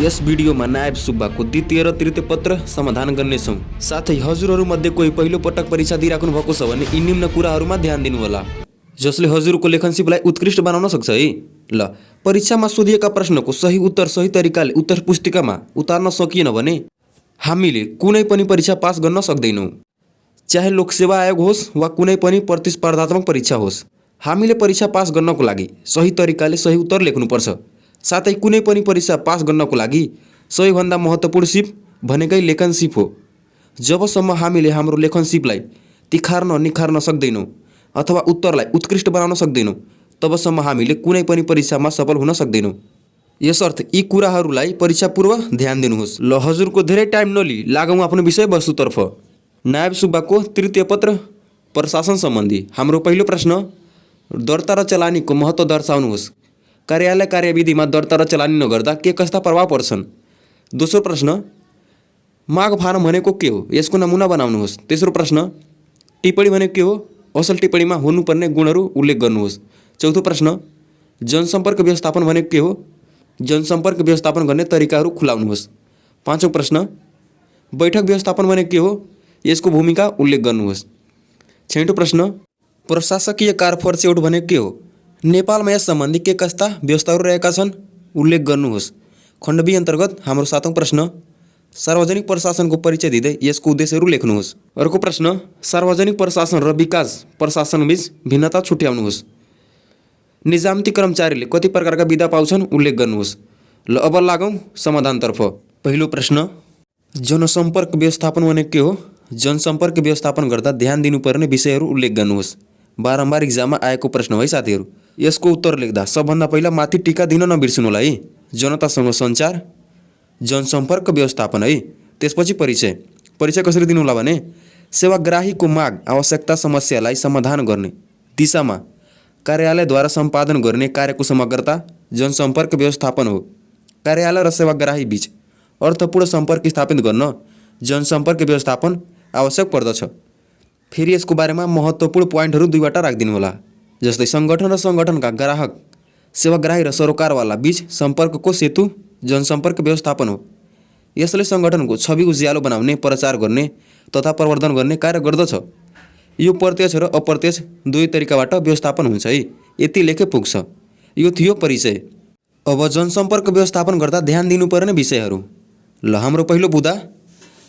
यस भिडियोमा नायब सुब्बाको द्वितीय र तृतीय पत्र समाधान गर्नेछौँ। साथै हजुरहरूमध्ये कोही पहिलो पटक परीक्षा दिइराख्नु भएको छ भने यी निम्न कुराहरूमा ध्यान दिनुहोला, जसले हजुरको लेखनसिपलाई उत्कृष्ट बनाउन सक्छ है। ल, परीक्षामा सोधिएका प्रश्नको सही उत्तर सही तरिकाले उत्तर पुस्तिकामा उतार्न सकिएन भने हामीले कुनै पनि परीक्षा पास गर्न सक्दैनौँ। चाहे लोकसेवा आयोग होस् वा कुनै पनि प्रतिस्पर्धात्मक परीक्षा होस्, हामीले परीक्षा पास गर्नको लागि सही तरिकाले सही उत्तर लेख्नुपर्छ। साथै कुनै पनि परीक्षा पास गर्नको लागि सबैभन्दा महत्त्वपूर्ण सिप भनेकै लेखन सिप हो। जबसम्म हामीले हाम्रो लेखन सिपलाई तिखार्न निखार्न सक्दैनौँ अथवा उत्तरलाई उत्कृष्ट बनाउन सक्दैनौँ, तबसम्म हामीले कुनै पनि परीक्षामा सफल हुन सक्दैनौँ। यसर्थ यी कुराहरूलाई परीक्षा पूर्व ध्यान दिनुहोस्। ल, हजुरको धेरै टाइम नलिई लागौँ आफ्नो विषयवस्तुतर्फ। नायब सुब्बाको तृतीय पत्र प्रशासन सम्बन्धी। हाम्रो पहिलो प्रश्न, दर्ता र चलानीको महत्त्व दर्शाउनुहोस्। कार्यालय कार्यविधिमा दर्ता र चलानी नगर्दा के कस्ता प्रभाव पर्छन्? दोस्रो प्रश्न, माग फारम भनेको के हो? यसको नमुना बनाउनुहोस्। तेस्रो प्रश्न, टिप्पणी भनेको के हो? असल टिप्पणीमा हुनुपर्ने गुणहरू उल्लेख गर्नुहोस्। चौथो प्रश्न, जनसम्पर्क व्यवस्थापन भनेको के हो? जनसम्पर्क व्यवस्थापन गर्ने तरिकाहरू खुलाउनुहोस्। पाँचौँ प्रश्न, बैठक व्यवस्थापन भनेको के हो? यसको भूमिका उल्लेख गर्नुहोस्। छैटौँ प्रश्न, प्रशासकीय कारफर्चेउट भनेको के हो? नेपालमा यस सम्बन्धी के कस्ता व्यवस्थाहरू रहेका छन्? उल्लेख गर्नुहोस्। खण्ड बी अन्तर्गत हाम्रो सातौँ प्रश्न, सार्वजनिक प्रशासनको परिचय दिँदै यसको उद्देश्यहरू लेख्नुहोस्। अर्को प्रश्न, सार्वजनिक प्रशासन र विकास प्रशासनबीच भिन्नता छुट्याउनुहोस्। निजामती कर्मचारीले कति प्रकारका बिदा पाउँछन्? उल्लेख गर्नुहोस्। ल, अब लागौँ समाधानतर्फ। पहिलो प्रश्न, जनसम्पर्क व्यवस्थापन भनेको के हो? जनसम्पर्क व्यवस्थापन गर्दा ध्यान दिनुपर्ने विषयहरू उल्लेख गर्नुहोस्। बारम्बार इक्जाममा आएको प्रश्न है साथीहरू। यसको उत्तर लेख्दा सबभन्दा पहिला माथि टीका दिन नबिर्सनुहोला है। जनतासँग सञ्चार, जनसम्पर्क व्यवस्थापन है। त्यसपछि परिचय। परिचय कसरी दिनुहोला भने सेवाग्राहीको माग, आवश्यकता, समस्यालाई समाधान गर्ने दिशामा कार्यालयद्वारा सम्पादन गर्ने कार्यको समग्रता जनसम्पर्क व्यवस्थापन हो। कार्यालय र सेवाग्राही बीच अर्थपूर्ण सम्पर्क स्थापित गर्न जनसम्पर्क व्यवस्थापन आवश्यक पर्दछ। फेरि यसको बारेमा महत्त्वपूर्ण पोइन्टहरू दुईवटा राखिदिनु होला, जस्तै सङ्गठन र सङ्गठनका ग्राहक, सेवाग्राही र सरोकारवाला बीच सम्पर्कको सेतु जनसम्पर्क व्यवस्थापन हो। यसले सङ्गठनको छवि उज्यालो बनाउने, प्रचार गर्ने तथा प्रवर्धन गर्ने कार्य गर्दछ। यो प्रत्यक्ष र अप्रत्यक्ष दुवै तरिकाबाट व्यवस्थापन हुन्छ है। यति लेखे पुग्छ। यो थियो परिचय। अब जनसम्पर्क व्यवस्थापन गर्दा ध्यान दिनुपर्ने विषयहरू। ल, हाम्रो पहिलो बुँदा,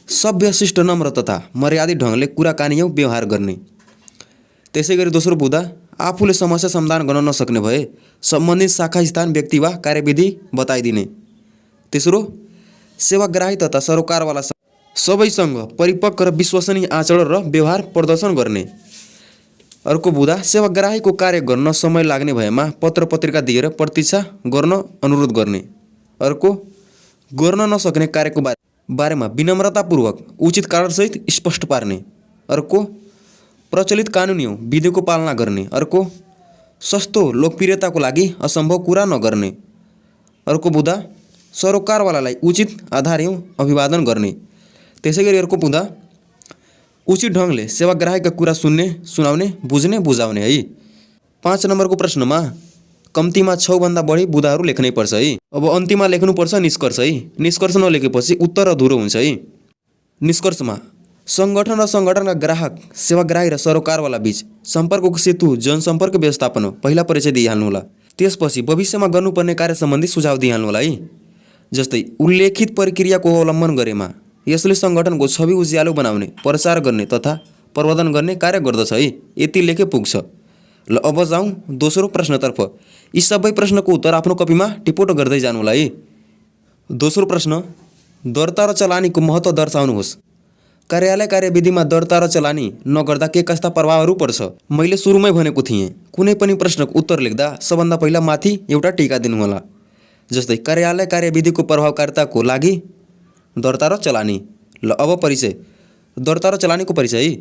सभ्य, शिष्ट, नम्र तथा मर्यादित ढङ्गले कुराकानी व्यवहार गर्ने। त्यसै गरी दोस्रो बुँदा, आफूले समस्या समाधान गर्न नसक्ने भए सम्बन्धित शाखा, स्थान, व्यक्ति वा कार्यविधि बताइदिने। तेस्रो, सेवाग्राही तथा सरोकारवाला सबैसँग परिपक्व र विश्वसनीय आचरण र व्यवहार प्रदर्शन गर्ने। अर्को बुँदा, सेवाग्राहीको कार्य गर्न समय लाग्ने भएमा पत्र पत्रिका दिएर प्रतीक्षा गर्न अनुरोध गर्ने। अर्को, गर्न नसक्ने कार्यको बारेमा विनम्रतापूर्वक उचित कारणसहित स्पष्ट पार्ने। अर्को, प्रचलित कानुन विधिको पालना गर्ने। अर्को, सस्तो लोकप्रियताको लागि असम्भव कुरा नगर्ने। अर्को बुँदा, सरोकारवालालाई उचित आधार अभिवादन गर्ने। त्यसै गरी अर्को बुँदा, उचित ढङ्गले सेवाग्राहीका कुरा सुन्ने, सुनाउने, बुझ्ने, बुझाउने है। 5 नम्बरको प्रश्नमा कम्तीमा 6 भन्दा बढी बुँदाहरू लेख्नै पर्छ है। अब अन्तिममा लेख्नुपर्छ निष्कर्ष है। निष्कर्ष नलेखेपछि उत्तर अधुरो हुन्छ है। निष्कर्षमा सङ्गठन र सङ्गठनका ग्राहक, सेवाग्राही र सरोकारवाला बीच सम्पर्कको सेतु जनसम्पर्क व्यवस्थापन हो। पहिला परिचय दिइहाल्नुहोला। त्यसपछि भविष्यमा गर्नुपर्ने कार्य सम्बन्धी सुझाव दिइहाल्नुहोला है। जस्तै उल्लेखित प्रक्रियाको अवलम्बन गरेमा यसले सङ्गठनको छवि उज्यालो बनाउने, प्रचार गर्ने तथा प्रवर्धन गर्ने कार्य गर्दछ है। यति लेखे पुग्छ। ल, अब जाउँ दोस्रो प्रश्नतर्फ। यी सबै प्रश्नको उत्तर आफ्नो कपीमा टिपोटो गर्दै जानुहोला है। दोस्रो प्रश्न, दर्ता र चलानीको महत्त्व दर्शाउनुहोस्। कार्यालय कार्यविधिमा दर्ता र चलानी नगर्दा के कस्ता प्रभावहरू पर्छ? मैले सुरुमै भनेको थिएँ, कुनै पनि प्रश्नको उत्तर लेख्दा सबभन्दा पहिला माथि एउटा टीका दिनुहोला। जस्तै कार्यालय कार्यविधिको प्रभावकारिताको लागि दर्ता र चलानी। ल, अब परिचय। दर्ता र चलानीको परिचय।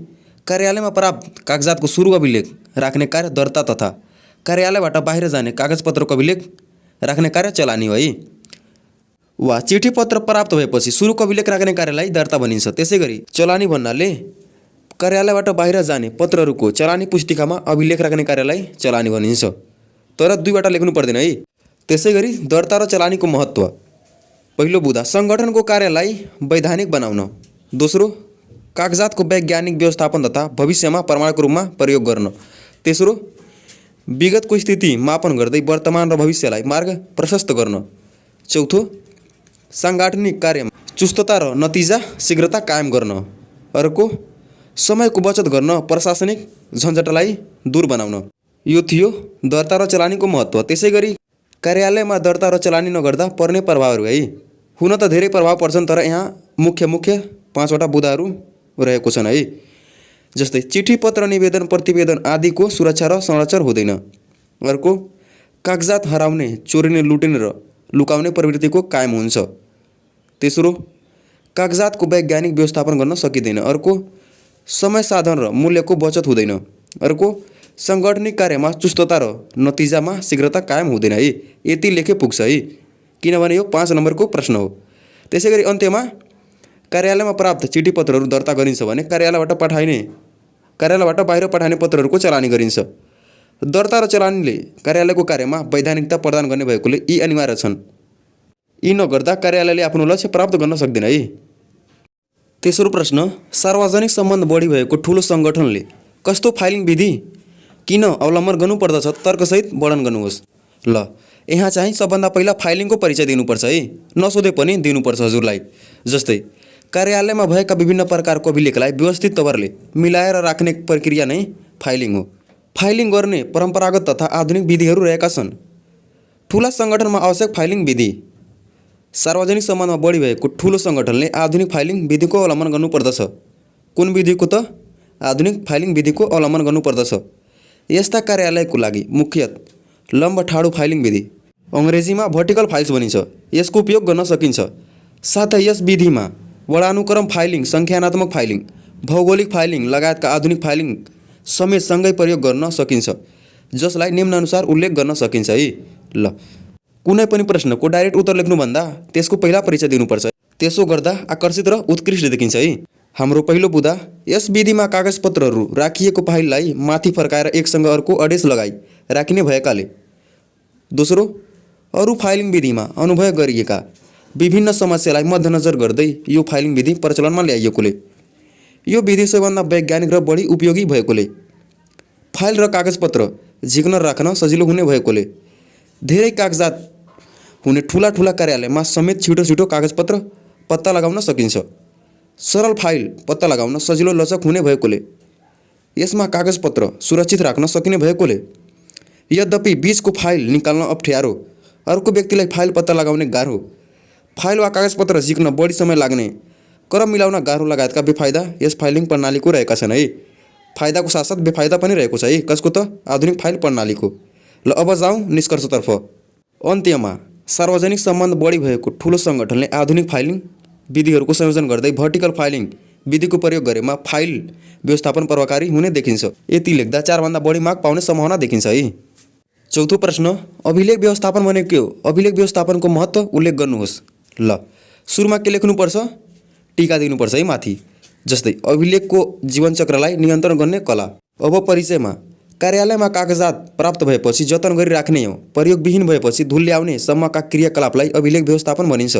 कार्यालयमा प्राप्त कागजातको सुरु अभिलेख राख्ने कार्य दर्ता तथा कार्यालयबाट बाहिर जाने कागजपत्रको अभिलेख राख्ने कार्य चलानी हो है। वा चिठी पत्र प्राप्त भएपछि सुरुको अभिलेख राख्ने कार्यलाई दर्ता भनिन्छ। त्यसै गरी चलानी भन्नाले कार्यालयबाट बाहिर जाने पत्रहरूको चलानी पुस्तिकामा अभिलेख राख्ने कार्यलाई चलानी भनिन्छ। तर दुईवटा लेख्नु पर्दैन है। त्यसै गरी दर्ता र चलानीको महत्त्व। पहिलो बुँदा सङ्गठनको कार्यलाई वैधानिक बनाउन। दोस्रो कागजातको वैज्ञानिक व्यवस्थापन तथा भविष्यमा प्रमाणको रूपमा प्रयोग गर्न। तेस्रो विगतको स्थिति मापन गर्दै वर्तमान र भविष्यलाई मार्ग प्रशस्त गर्न। चौथो साङ्गठनिक कार्यमा चुस्तता र नतिजा शीघ्रता कायम गर्न। अर्को समयको बचत गर्न प्रशासनिक झन्झटलाई दूर बनाउन। यो थियो दर्ता र चलानीको महत्त्व। त्यसै गरी कार्यालयमा दर्ता र चलानी नगर्दा पर्ने प्रभावहरू है। हुन त धेरै प्रभाव पर्छन्, तर यहाँ मुख्य 5वटा बुँदाहरू रहेको छन् है। जस्तै चिठी पत्र निवेदन प्रतिवेदन आदिको सुरक्षा र संरक्षण हुँदैन। अर्को कागजात हराउने चोरिने लुटिने र लुकाउने प्रवृत्तिको कायम हुन्छ। तेस्रो कागजातको वैज्ञानिक व्यवस्थापन गर्न सकिँदैन। अर्को समय साधन र मूल्यको बचत हुँदैन। अर्को साङ्गठनिक कार्यमा चुस्तता र नतिजामा शीघ्रता कायम हुँदैन है। यति लेखे पुग्छ है, किनभने यो 5 नम्बरको प्रश्न हो। त्यसै गरी अन्त्यमा कार्यालयमा प्राप्त चिठी पत्रहरू दर्ता गरिन्छ भने कार्यालयबाट बाहिर पठाइने पत्रहरूको चलानी गरिन्छ। दर्ता र चलानीले कार्यालयको कार्यमा वैधानिकता प्रदान गर्ने भएकोले यी अनिवार्य छन्। यी नगर्दा कार्यालयले आफ्नो लक्ष्य प्राप्त गर्न सक्दैन है। तेस्रो प्रश्न सार्वजनिक सम्बन्ध बढी भएको ठुलो सङ्गठनले कस्तो फाइलिङ विधि किन अवलम्बन गर्नुपर्दछ तर्कसहित वर्णन गर्नुहोस्। ल यहाँ चाहिँ सबभन्दा पहिला फाइलिङको परिचय दिनुपर्छ है। नसोधे पनि दिनुपर्छ हजुरलाई। जस्तै कार्यालयमा भएका विभिन्न प्रकारको अभिलेखलाई व्यवस्थित तवरले मिलाएर राख्ने प्रक्रिया नै फाइलिङ हो। फाइलिङ गर्ने परम्परागत तथा आधुनिक विधिहरू रहेका छन्। ठुला सङ्गठनमा आवश्यक फाइलिङ विधि। सार्वजनिक सम्बन्धमा बढी भएको ठुलो सङ्गठनले आधुनिक फाइलिङ विधिको अवलम्बन गर्नुपर्दछ। कुन विधिको त? आधुनिक फाइलिङ विधिको अवलम्बन गर्नुपर्दछ। यस्ता कार्यालयको लागि मुख्यतः लम्ब ठाडो फाइलिङ विधि, अङ्ग्रेजीमा भर्टिकल फाइल्स भनिन्छ, यसको उपयोग गर्न सकिन्छ। साथै यस विधिमा वर्णानुक्रम फाइलिङ, सङ्ख्यानात्मक फाइलिङ, भौगोलिक फाइलिङ लगायतका आधुनिक फाइलिङ समेत सँगै प्रयोग गर्न सकिन्छ, जसलाई निम्नानुसार उल्लेख गर्न सकिन्छ है। ल कुनै पनि प्रश्नको डाइरेक्ट उत्तर लेख्नुभन्दा त्यसको पहिला परिचय दिनुपर्छ। त्यसो गर्दा आकर्षित र उत्कृष्ट देखिन्छ है। हाम्रो पहिलो बुँदा यस विधिमा कागजपत्रहरू राखिएको फाइललाई माथि फर्काएर एकसँग अर्को अडेस लगाई राखिने भएकाले। दोस्रो अरू फाइलिङ विधिमा अनुभव गरिएका विभिन्न समस्यालाई मध्यनजर गर्दै यो फाइलिङ विधि प्रचलनमा ल्याइएकोले। यो विधि सबैभन्दा वैज्ञानिक र बढी उपयोगी भएकोले। फाइल र कागजपत्र झिक्न राख्न सजिलो हुने भएकोले। धेरै कागजात हुने ठुला कार्यालयमा समेत छिटो कागजपत्र पत्ता लगाउन सकिन्छ। सरल फाइल पत्ता लगाउन सजिलो लचक हुने भएकोले यसमा कागजपत्र सुरक्षित राख्न सकिने भएकोले। यद्यपि बीचको फाइल निकाल्न अप्ठ्यारो, अर्को व्यक्तिलाई फाइल पत्ता लगाउने गाह्रो, फाइल वा कागजपत्र झिक्न बढी समय लाग्ने, क्रम मिलाउन गाह्रो लगायतका बेफाइदा यस फाइलिङ प्रणालीको रहेका छन् है। फाइदाको साथसाथ बेफाइदा पनि रहेको छ है। कसको त? आधुनिक फाइल प्रणालीको। ल अब जाउँ निष्कर्षतर्फ। अन्त्यमा सार्वजनिक सम्बन्ध बढी भएको ठुलो सङ्गठनले आधुनिक फाइलिङ विधिहरूको संयोजन गर्दै भर्टिकल फाइलिङ विधिको प्रयोग गरेमा फाइल व्यवस्थापन प्रभावकारी हुने देखिन्छ। यति लेख्दा 4 भन्दा बढी मार्क पाउने सम्भावना देखिन्छ है। चौथो प्रश्न अभिलेख व्यवस्थापन भनेको के हो? अभिलेख व्यवस्थापनको महत्त्व उल्लेख गर्नुहोस्। ल सुरुमा के लेख्नुपर्छ? टीका दिनुपर्छ है माथि। जस्तै अभिलेखको जीवनचक्रलाई नियन्त्रण गर्ने कला। अब परिचयमा कार्यालयमा कागजात प्राप्त भएपछि जतन गरी राख्ने हो, प्रयोगविहीन भएपछि धुल्याउने सम्मका क्रियाकलापलाई अभिलेख व्यवस्थापन भनिन्छ।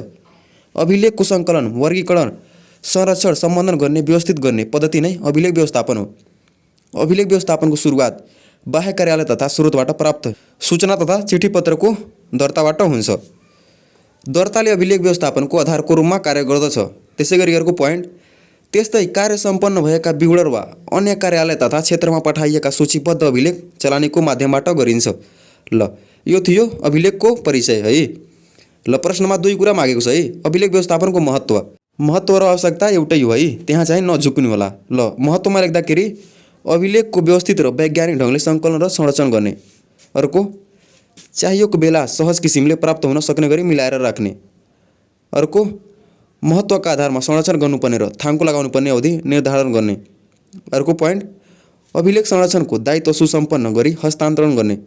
अभिलेखको सङ्कलन, वर्गीकरण, संरक्षण, सम्बन्धन गर्ने, व्यवस्थित गर्ने पद्धति नै अभिलेख व्यवस्थापन हो। अभिलेख व्यवस्थापनको सुरुवात बाह्य कार्यालय तथा स्रोतबाट प्राप्त सूचना तथा चिठीपत्रको दर्ताबाट हुन्छ। दर्ताले अभिलेख व्यवस्थापनको आधारको रूपमा कार्य गर्दछ। त्यसै गरी अर्को पोइन्ट, त्यस्तै कार्य सम्पन्न भएका बिउडर वा अन्य कार्यालय तथा क्षेत्रमा पठाइएका सूचीबद्ध अभिलेख चलानीको माध्यमबाट गरिन्छ। ल यो थियो अभिलेखको परिचय है। ल प्रश्नमा 2 कुरा मागेको छ है। अभिलेख व्यवस्थापनको महत्त्व र आवश्यकता एउटै हो है, त्यहाँ चाहिँ नझुक्नु होला। ल महत्त्वमा लेख्दाखेरि अभिलेखको व्यवस्थित र वैज्ञानिक ढङ्गले सङ्कलन र संरक्षण गर्ने। अर्को चाहिएको बेला सहज किसिमले प्राप्त हुन सक्ने गरी मिलाएर राख्ने। अर्को महत्त्वका आधारमा संरक्षण गर्नुपर्ने र थाङ्को लगाउनुपर्ने अवधि निर्धारण गर्ने। अर्को पोइन्ट अभिलेख संरक्षणको दायित्व सुसम्पन्न गरी हस्तान्तरण गर्ने।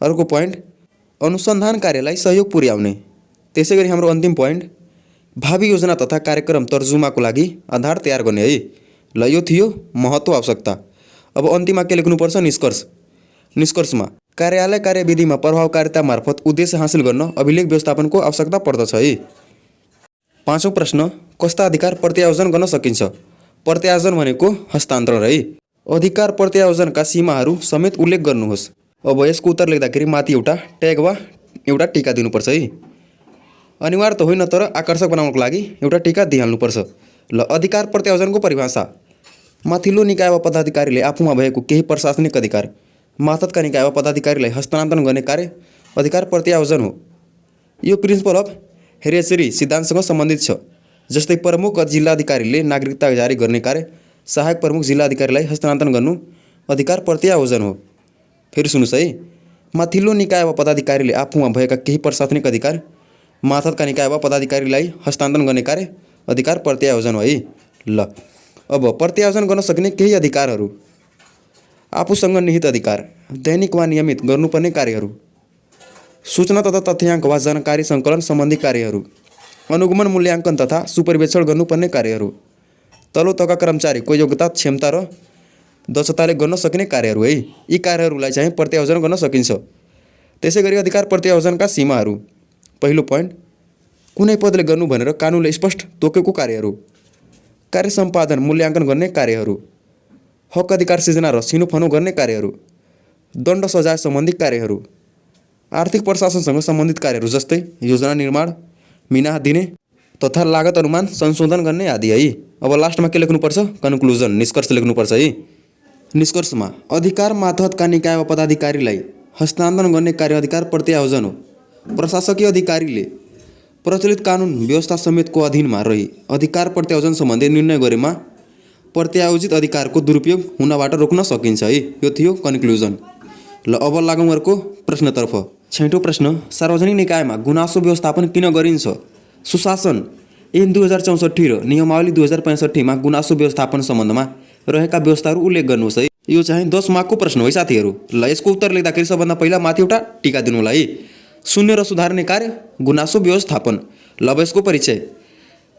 अर्को पोइन्ट अनुसन्धान कार्यलाई सहयोग पुर्याउने। त्यसै गरी हाम्रो अन्तिम पोइन्ट भावी योजना तथा कार्यक्रम तर्जुमाको लागि आधार तयार गर्ने है। ल यो थियो महत्त्व आवश्यकता। अब अन्तिममा के लेख्नुपर्छ? निष्कर्षमा कार्यालय कार्यविधिमा प्रभावकारिता मार्फत उद्देश्य हासिल गर्न अभिलेख व्यवस्थापनको आवश्यकता पर्दछ है। पाँचौं प्रश्न, कस्ता अधिकार प्रत्यायोजन गर्न सकिन्छ? प्रत्यायोजन भनेको हस्तान्तरण है। अधिकार प्रत्यायोजनका सीमाहरू समेत उल्लेख गर्नुहोस्। अब यसको उत्तर लेख्दाखेरि माथि एउटा ट्याग वा एउटा टीका दिनुपर्छ है। अनिवार्य त होइन, तर आकर्षक बनाउनको लागि एउटा टीका दिइहाल्नुपर्छ। ल, अधिकार प्रत्यायोजनको परिभाषा। माथिल्लो निकाय वा पदाधिकारीले आफूमा भएको केही प्रशासनिक अधिकार माथतका निकाय वा पदाधिकारीलाई हस्तान्तरण गर्ने कार्य अधिकार प्रत्यायोजन हो। यो प्रिन्सिपल अफ हेरेसरी सिद्धान्तसँग सम्बन्धित छ। जस्तै प्रमुख जिल्लाधिकारीले नागरिकता जारी गर्ने कार्य सहायक प्रमुख जिल्लाधिकारीलाई हस्तान्तरण गर्नु अधिकार प्रत्यायोजन हो। फेरि सुन्नुहोस् है, माथिल्लो निकाय वा पदाधिकारीले आफूमा भएका केही प्रशासनिक अधिकार माथतका निकाय वा पदाधिकारीलाई हस्तान्तरण गर्ने कार्य अधिकार प्रत्यायोजन हो है। ल, अब प्रत्यायोजन गर्न सक्ने केही अधिकारहरू। आफूसँग निहित अधिकार, दैनिक वा नियमित गर्नुपर्ने कार्यहरू, सूचना तथा तथ्याङ्क वा जानकारी सङ्कलन सम्बन्धी कार्यहरू, अनुगमन मूल्याङ्कन तथा सुपरिवेक्षण गर्नुपर्ने कार्यहरू, तल्लो तहका कर्मचारीको योग्यता क्षमता र दक्षताले गर्न सक्ने कार्यहरू है। यी कार्यहरूलाई चाहिँ प्रत्यायोजन गर्न सकिन्छ। त्यसै गरी अधिकार प्रत्यायोजनका सीमाहरू। पहिलो पोइन्ट, कुनै पदले गर्नु भनेर कानुनले स्पष्ट तोकेको कार्यहरू, कार्य सम्पादन मूल्याङ्कन गर्ने कार्यहरू, हक अधिकार सिर्जना र सिनोफानो गर्ने कार्यहरू, दण्ड सजाय सम्बन्धी कार्यहरू, आर्थिक प्रशासनसँग सम्बन्धित कार्यहरू जस्तै योजना निर्माण, मिनाह दिने तथा लागत अनुमान संशोधन गर्ने आदि है। अब लास्टमा के लेख्नुपर्छ? कन्क्लुजन, निष्कर्ष लेख्नुपर्छ है। निष्कर्षमा अधिकार मातहतका निकाय वा पदाधिकारीलाई हस्तान्तरण गर्ने कार्य अधिकार प्रत्यायोजन हो। प्रशासकीय अधिकारीले प्रचलित कानुन व्यवस्था समेतको अधीनमा रही अधिकार प्रत्यायोजन सम्बन्धी निर्णय गरेमा प्रत्यायोजित अधिकारको दुरुपयोग हुनबाट रोक्न सकिन्छ है। यो थियो कन्क्लुजन। ल, अब लागौँ अर्को प्रश्नतर्फ। 6औं प्रश्न, सार्वजनिक निकायमा गुनासो व्यवस्थापन किन गरिन्छ? सुशासन ऐन 2064 र नियमावली 2065 मा गुनासो व्यवस्थापन सम्बन्धमा रहेका व्यवस्थाहरू उल्लेख गर्नुहोस् है। यो चाहिँ 10 मार्कको प्रश्न हो है साथीहरू। ल, यसको उत्तर लेख्दाखेरि सबभन्दा पहिला माथि एउटा टीका दिनु होला है। शून्य र सुधार्ने कार्य गुनासो व्यवस्थापन। ल, अब यसको परिचय।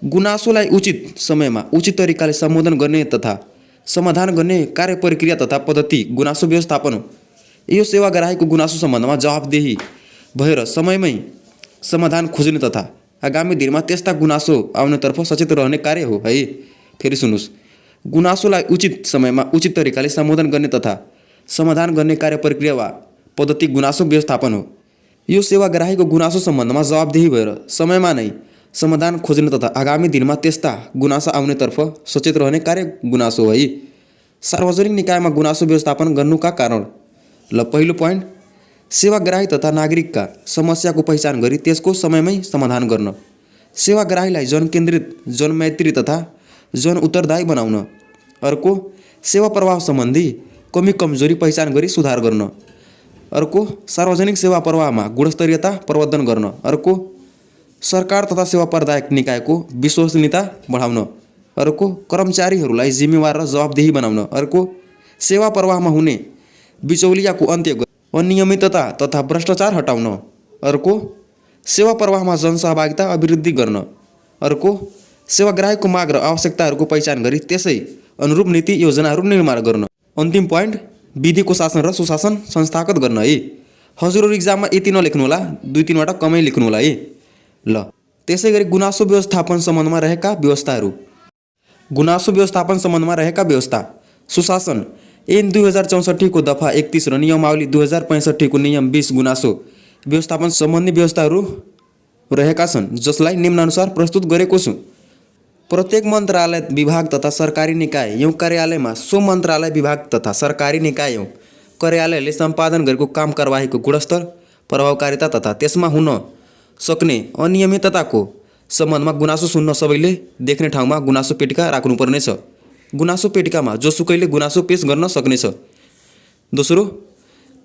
गुनासोलाई उचित समयमा उचित तरिकाले सम्बोधन गर्ने तथा समाधान गर्ने कार्य प्रक्रिया तथा पद्धति गुनासो व्यवस्थापन हो। यो सेवा ग्राहीको गुनासो सम्बन्धमा जवाफदेही भएर समयमै समाधान खोज्ने तथा आगामी दिनमा त्यस्ता गुनासो आउनेतर्फ सचेत रहने कार्य हो है। फेरि सुन्नुहोस्, गुनासोलाई उचित समयमा उचित तरिकाले सम्बोधन गर्ने तथा समाधान गर्ने कार्य प्रक्रिया वा पद्धति गुनासो व्यवस्थापन हो। यो सेवा ग्राहीको गुनासो सम्बन्धमा जवाफदेही भएर समयमा नै समाधान खोज्ने तथा आगामी दिनमा त्यस्ता गुनासो आउनेतर्फ सचेत रहने कार्य गुनासो है। सार्वजनिक निकायमा गुनासो व्यवस्थापन गर्नुका कारण। ल, पहिलो पोइन्ट, सेवाग्राही तथा नागरिकका समस्याको पहिचान गरी त्यसको समयमै समाधान गर्न। सेवाग्राहीलाई जनकेन्द्रित, जनमैत्री तथा जन उत्तरदायी बनाउन। अर्को, सेवा प्रवाह सम्बन्धी कमी कमजोरी पहिचान गरी सुधार गर्न। अर्को, सार्वजनिक सेवा प्रवाहमा गुणस्तरीयता प्रवर्धन गर्न। अर्को, सरकार तथा सेवा प्रदायक निकायको विश्वसनीयता बढाउन। अर्को, कर्मचारीहरूलाई जिम्मेवार र जवाबदेही बनाउन। अर्को, सेवा प्रवाहमा हुने बिचौलियाको अन्त्य गर्न, अनियमितता तथा भ्रष्टाचार हटाउन। अर्को, सेवा प्रवाहमा जनसहभागिता अभिवृद्धि गर्न। अर्को, सेवाग्राहीको माग र आवश्यकताहरूको पहिचान गरी त्यसै अनुरूप नीति योजनाहरू निर्माण गर्न। अन्तिम पोइन्ट, विधिको शासन र सुशासन संस्थागत गर्न है। हजुरहरू इक्जाममा यति नलेख्नु होला, 2-3वटा कमै लेख्नु होला है। ल, त्यसै गरी गुनासो व्यवस्थापन सम्बन्धमा रहेका व्यवस्थाहरू। गुनासो व्यवस्थापन सम्बन्धमा रहेका व्यवस्था। सुशासन ऐन 2064 को दफा 31 र नियमावली 2065 को नियम 20 गुनासो व्यवस्थापन सम्बन्धी व्यवस्थाहरू रहेका छन्, जसलाई निम्नानुसार प्रस्तुत गरेको छु। प्रत्येक मन्त्रालय, विभाग तथा सरकारी निकाय एवं कार्यालयमा सो मन्त्रालय, विभाग तथा सरकारी निकाय एवं कार्यालयले सम्पादन गरेको काम कारबाहीको गुणस्तर, प्रभावकारिता तथा त्यसमा हुन सक्ने अनियमितताको सम्बन्धमा गुनासो सुन्न सबैले देख्ने ठाउँमा गुनासो पेटिका राख्नुपर्नेछ। गुनासो पेटिकामा जोसुकैले गुनासो पेश गर्न सक्नेछ। दोस्रो,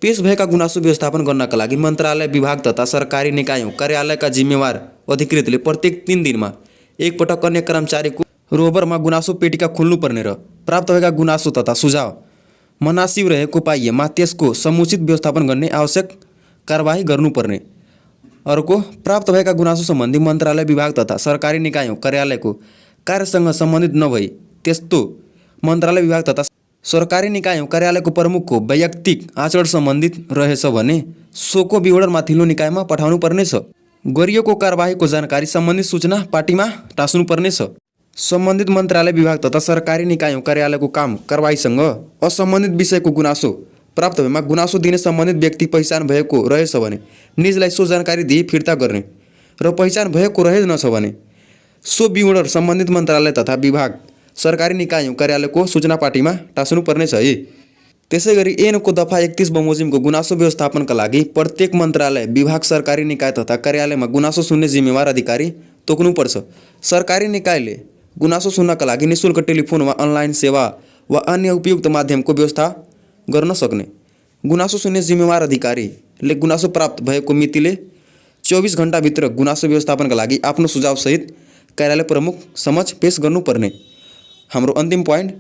पेश भएका गुनासो व्यवस्थापन गर्नका लागि मन्त्रालय, विभाग तथा सरकारी निकाय कार्यालयका जिम्मेवार अधिकृतले प्रत्येक 3 दिनमा एकपटक अन्य कर्मचारीको रोबरमा गुनासो पेटिका खोल्नुपर्ने र प्राप्त भएका गुनासो तथा सुझाव मनासिब रहेको पाइएमा त्यसको समुचित व्यवस्थापन गर्ने आवश्यक कारबाही गर्नुपर्ने। अर्को, प्राप्त भएका गुनासो सम्बन्धी मन्त्रालय, विभाग तथा सरकारी निकाय कार्यालयको कार्यसँग सम्बन्धित नभई त्यस्तो मन्त्रालय, विभाग तथा सरकारी निकाय कार्यालयको प्रमुखको वैयक्तिक आचरण सम्बन्धित रहेछ भने सोको विवरण माथिल्लो निकायमा पठाउनु पर्नेछ। गरिएको कारबाहीको जानकारी सम्बन्धित सूचना पार्टीमा टाँस्नुपर्ने छ। सम्बन्धित मन्त्रालय विभाग तथा सरकारी निकायौँ कार्यालयको काम कारबाहीसँग असम्बन्धित विषयको गुनासो प्राप्त भएमा गुनासो दिने सम्बन्धित व्यक्ति पहिचान भएको रहेछ भने निजलाई सो जानकारी दिई फिर्ता गर्ने र पहिचान भएको रहेनछ भने सो विवरण सम्बन्धित मन्त्रालय तथा विभाग सरकारी निकायौँ कार्यालयको सूचना पार्टीमा टाँस्नुपर्नेछ है। त्यसै गरी ऐनको दफा 31 बमोजिमको गुनासो व्यवस्थापनका लागि प्रत्येक मन्त्रालय विभाग सरकारी निकाय तथा कार्यालयमा गुनासो सुन्ने जिम्मेवार अधिकारी तोक्नुपर्छ। सरकारी निकायले गुनासो सुन्नका लागि निःशुल्क टेलिफोन वा अनलाइन सेवा वा अन्य उपयुक्त माध्यमको व्यवस्था गर्न सक्ने। गुनासो सुन्ने जिम्मेवार अधिकारीले गुनासो प्राप्त भएको मितिले 24 घण्टाभित्र गुनासो व्यवस्थापनका लागि आफ्नो सुझावसहित कार्यालय प्रमुख समक्ष पेश गर्नुपर्ने। हाम्रो अन्तिम पोइन्ट,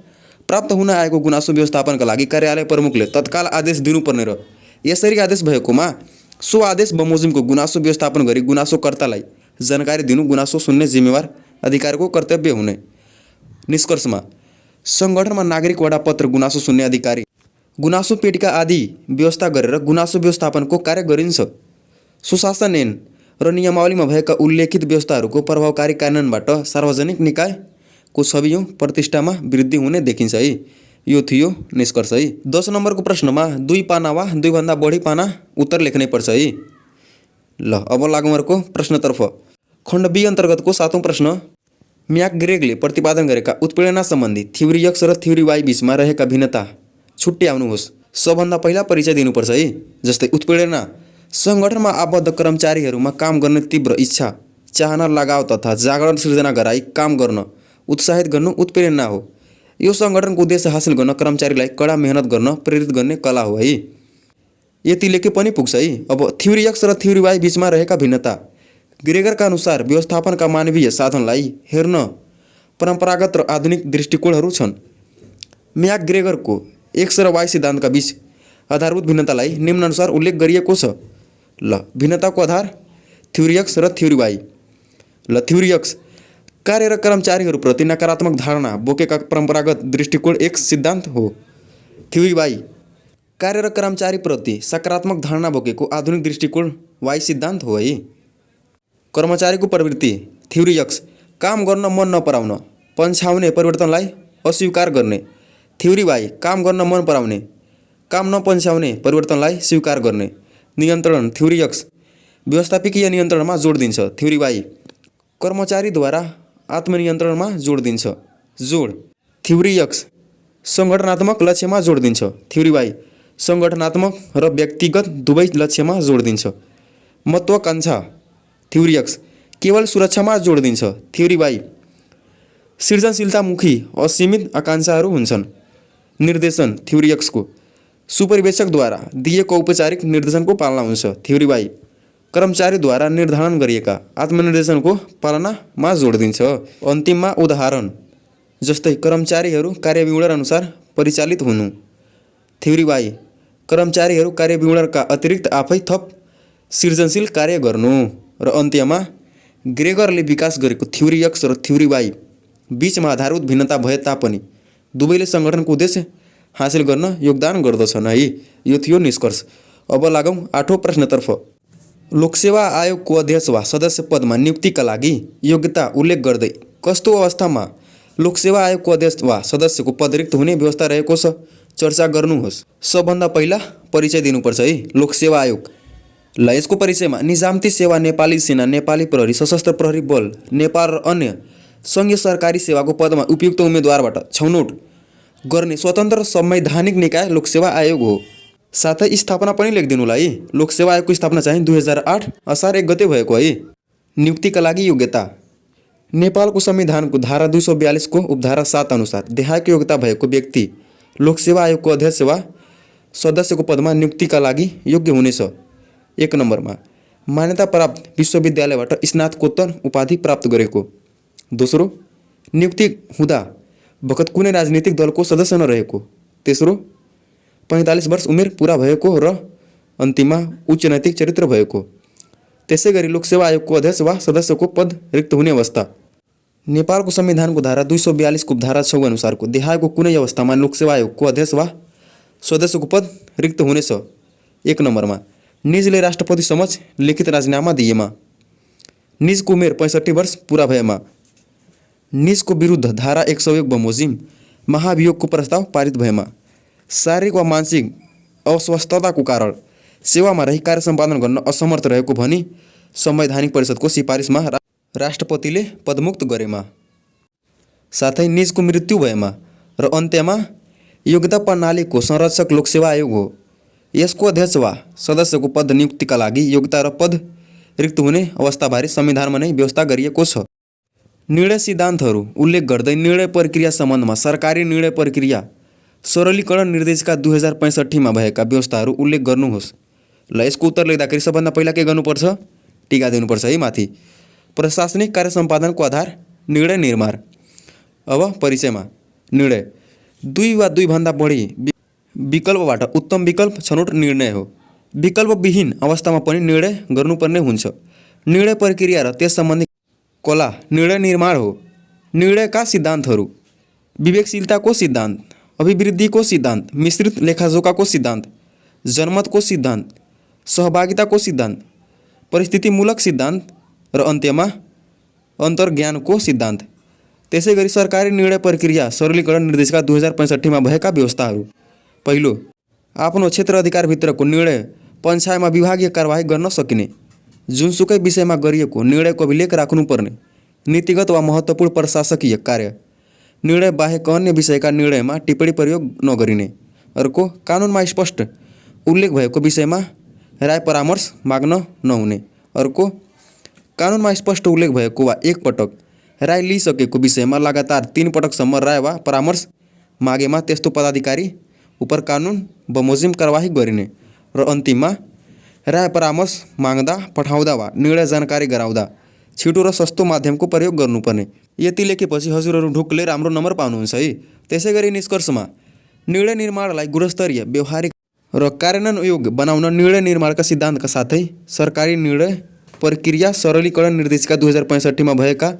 प्राप्त हुन आएको गुनासो व्यवस्थापनका लागि कार्यालय प्रमुखले तत्काल आदेश दिनुपर्ने र यसरी आदेश भएकोमा सो आदेश बमोजिमको गुनासो व्यवस्थापन गरी गुनासोकर्तालाई जानकारी दिनु गुनासो सुन्ने जिम्मेवार अधिकारीको कर्तव्य हुने। निष्कर्षमा सङ्गठनमा नागरिक वडापत्र गुनासो सुन्ने अधिकारी गुनासो पेटिका आदि व्यवस्था गरेर गुनासो व्यवस्थापनको कार्य गरिन्छ। सुशासन ऐन र नियमावलीमा भएका उल्लेखित व्यवस्थाहरूको प्रभावकारी कार्यान्वयनबाट सार्वजनिक निकायको छवियौँ प्रतिष्ठामा वृद्धि हुने देखिन्छ है। यो थियो निष्कर्ष है। 10 नम्बरको प्रश्नमा 2 पाना वा 2 भन्दा बढी पाना उत्तर लेख्नै पर्छ है। ल अब लागौँ अर्को प्रश्नतर्फ। खण्ड बी अन्तर्गतको 7औं प्रश्न, म्याकग्रेगले प्रतिपादन गरेका उत्पीडना सम्बन्धी थ्योरी एक्स र थ्योरी वाई बीचमा रहेका भिन्नता छुट्याउनुहोस्। सबभन्दा पहिला परिचय दिनुपर्छ है। जस्तै उत्पीडना सङ्गठनमा आबद्ध कर्मचारीहरूमा काम गर्ने तीव्र इच्छा, चाहना, लगाव तथा जागरण सिर्जना गराई काम गर्न उत्साहित गर्नु उत्पीडना हो। यो सङ्गठनको उद्देश्य हासिल गर्न कर्मचारीलाई कडा मेहनत गर्न प्रेरित गर्ने कला हो है। यति लेखे पनि पुग्छ है। अब थ्योरी एक्स र थ्योरी वाई बीचमा रहेका भिन्नता। ग्रेगरका अनुसार व्यवस्थापनका मानवीय साधनलाई हेर्न परम्परागत र आधुनिक दृष्टिकोणहरू छन्। म्याकग्रेगरको एक्स र वाई सिद्धान्तका बीच आधारभूत भिन्नतालाई निम्नानुसार उल्लेख गरिएको छ। ल भिन्नताको आधार थ्योरी एक्स र थ्योरी वाई। ल थ्योरी एक्स, कार्य र कर्मचारीहरूप्रति नकारात्मक धारणा बोकेका परम्परागत दृष्टिकोण एक सिद्धान्त हो। थ्योरी वाई, कार्य र कर्मचारीप्रति सकारात्मक धारणा बोकेको आधुनिक दृष्टिकोण वाई सिद्धान्त हो है। कर्मचारीको प्रवृत्ति थ्योरी एक्स, काम गर्न मन नपराउन, पन्छाउने, परिवर्तनलाई अस्वीकार गर्ने। थ्योरी वाई, काम गर्न मन पराउने, काम नपन्छाउने, परिवर्तनलाई स्वीकार गर्ने। नियन्त्रण थ्योरी एक्स, व्यवस्थापकीय नियन्त्रणमा जोड दिन्छ। थ्योरी वाई, कर्मचारीद्वारा आत्मनियन्त्रणमा जोड दिन्छ। जोड थ्योरी एक्स, सङ्गठनात्मक लक्ष्यमा जोड दिन्छ। थ्योरी वाई, सङ्गठनात्मक र व्यक्तिगत दुवै लक्ष्यमा जोड दिन्छ। महत्त्वाकांक्षा थ्योरी एक्स, केवल सुरक्षामा जोड दिन्छ। थ्योरी वाई, सृजनशीलतामुखी असीमित आकाङ्क्षाहरू हुन्छन्। निर्देशन थ्योरी एक्सको, सुपरिवेशकद्वारा दिएको औपचारिक निर्देशनको पालना हुन्छ। थ्योरी वाई, कर्मचारीद्वारा निर्धारण गरिएका आत्मनिर्देशनको पालनामा जोड दिन्छ। अन्तिममा उदाहरण जस्तै कर्मचारीहरू कार्यविवरण अनुसार परिचालित हुनु। थ्योरी वाई, कर्मचारीहरू कार्यविवरणका अतिरिक्त आफै थप सृजनशील कार्य गर्नु। र अन्त्यमा ग्रेगरले विकास गरेको थ्योरी एक्स र थ्योरी वाई बीचमा आधारभूत भिन्नता भए तापनि दुवैले सङ्गठनको उद्देश्य हासिल गर्न योगदान गर्दछन् है। यो थियो निष्कर्ष। अब लागौँ 8औं प्रश्नतर्फ। लोकसेवा आयोगको अध्यक्ष वा सदस्य पदमा नियुक्तिका लागि योग्यता उल्लेख गर्दै कस्तो अवस्थामा लोकसेवा आयोगको अध्यक्ष वा सदस्यको पद रिक्त हुने व्यवस्था रहेको छ चर्चा गर्नुहोस्। सबभन्दा पहिला परिचय दिनुपर्छ है लोकसेवा आयोग। ल यसको परिचयमा निजामती सेवा, नेपाली सेना, नेपाली प्रहरी, सशस्त्र प्रहरी बल नेपाल र अन्य सङ्घीय सरकारी सेवाको पदमा उपयुक्त उम्मेदवारबाट छनौट गर्ने स्वतन्त्र संवैधानिक निकाय लोकसेवा आयोग हो। साथै स्थापना पनि लेखिदिनुला है। लोकसेवा आयोगको स्थापना चाहिँ 2008 असार 1 गते भएको है। नियुक्तिका लागि योग्यता नेपालको संविधानको धारा 242 को उपधारा 7 अनुसार देहायको योग्यता भएको व्यक्ति लोकसेवा आयोगको अध्यक्ष वा सदस्यको पदमा नियुक्तिका लागि योग्य हुनेछ। 1 नम्बरमा मान्यता प्राप्त विश्वविद्यालयबाट स्नातकोत्तर उपाधि प्राप्त गरेको। दोस्रो, नियुक्ति हुँदा बखत कुनै राजनीतिक दलको सदस्य नरहेको। तेस्रो, 45 वर्ष उमेर पुरा भएको र अन्तिममा उच्च नैतिक चरित्र भएको। त्यसै गरी लोकसेवा आयोगको अध्यक्ष वा सदस्यको पद रिक्त हुने अवस्था नेपालको संविधानको धारा 242 को धारा 6 अनुसारको देहायको कुनै अवस्थामा लोकसेवा आयोगको अध्यक्ष वा सदस्यको पद रिक्त हुनेछ। 1 नम्बरमा निजले राष्ट्रपति समक्ष लिखित राजीनामा दिएमा। निजको उमेर 65 वर्ष पुरा भएमा निजको विरुद्ध धारा 101 बमोजिम महाभियोगको प्रस्ताव पारित भएमा शारीरिक वा मानसिक अस्वस्थताको कारण सेवामा रही कार्य सम्पादन गर्न असमर्थ रहेको भनी संवैधानिक परिषदको सिफारिसमा राष्ट्रपतिले पदमुक्त गरेमा साथै निजको मृत्यु भएमा र अन्त्यमा योग्यता प्रणालीको संरक्षक लोकसेवा आयोग हो। यसको अध्यक्ष वा सदस्यको पद नियुक्तिका लागि योग्यता र पद रिक्त हुने अवस्थाबारे संविधानमा नै व्यवस्था गरिएको छ। निर्णय सिद्धान्तहरू उल्लेख गर्दै निर्णय प्रक्रिया सम्बन्धमा सरकारी निर्णय प्रक्रिया सरलीकरण निर्देशिका 2065 मा भएका व्यवस्थाहरू उल्लेख गर्नुहोस्। ल यसको उत्तर लेख्दाखेरि सबभन्दा पहिला के गर्नुपर्छ? टीका दिनुपर्छ है माथि। प्रशासनिक कार्य सम्पादनको आधार निर्णय निर्माण। अब परिचयमा निर्णय 2 वा 2 भन्दा बढी विकल्पबाट उत्तम विकल्प छनौट निर्णय हो। विकल्पविहीन अवस्थामा पनि निर्णय गर्नुपर्ने हुन्छ। निर्णय प्रक्रिया र त्यस सम्बन्धी कला निर्णय निर्माण हो। निर्णयका सिद्धान्तहरू विवेकशीलताको सिद्धान्त, अभिवृद्धिको सिद्धान्त, मिश्रित लेखाजोखाको सिद्धान्त, जनमतको सिद्धान्त, सहभागिताको सिद्धान्त, परिस्थितिमूलक सिद्धान्त र अन्त्यमा अन्तर्ज्ञानको सिद्धान्त। त्यसै गरी सरकारी निर्णय प्रक्रिया सरलीकरण निर्देशिका 2065 मा भएका व्यवस्थाहरू। पहिलो, आफ्नो क्षेत्र अधिकारभित्रको निर्णय पञ्चायतमा विभागीय कारबाही गर्न सकिने, जुनसुकै विषयमा गरिएको निर्णयको अभिलेख राख्नुपर्ने, नीतिगत वा महत्त्वपूर्ण प्रशासकीय कार्य निर्णय बाहेक अन्य विषयका निर्णयमा टिप्पणी प्रयोग नगरिने। अर्को, कानुनमा स्पष्ट उल्लेख भएको विषयमा राय परामर्श माग्न नहुने। अर्को, कानुनमा स्पष्ट उल्लेख भएको वा एक पटक राय लिइसकेको विषयमा लगातार 3 पटकसम्म राय वा परामर्श मागेमा त्यस्तो पदाधिकारी उपर कानुन बमोजिम कारबाही गरिने। र अन्तिममा राय परामर्श माग्दा, पठाउँदा वा निर्णय जानकारी गराउँदा छिटो र सस्तो माध्यमको प्रयोग गर्नुपर्ने। यति लेखेपछि हजुरहरू ढुक्कले राम्रो नम्बर पाउनुहुन्छ है। त्यसै गरी निष्कर्षमा निर्णय निर्माणलाई गुणस्तरीय, व्यवहारिक र कार्यान्वयन योग्य बनाउन निर्णय निर्माणका सिद्धान्तका साथै सरकारी निर्णय प्रक्रिया सरलीकरण निर्देशिका 2065 मा भएका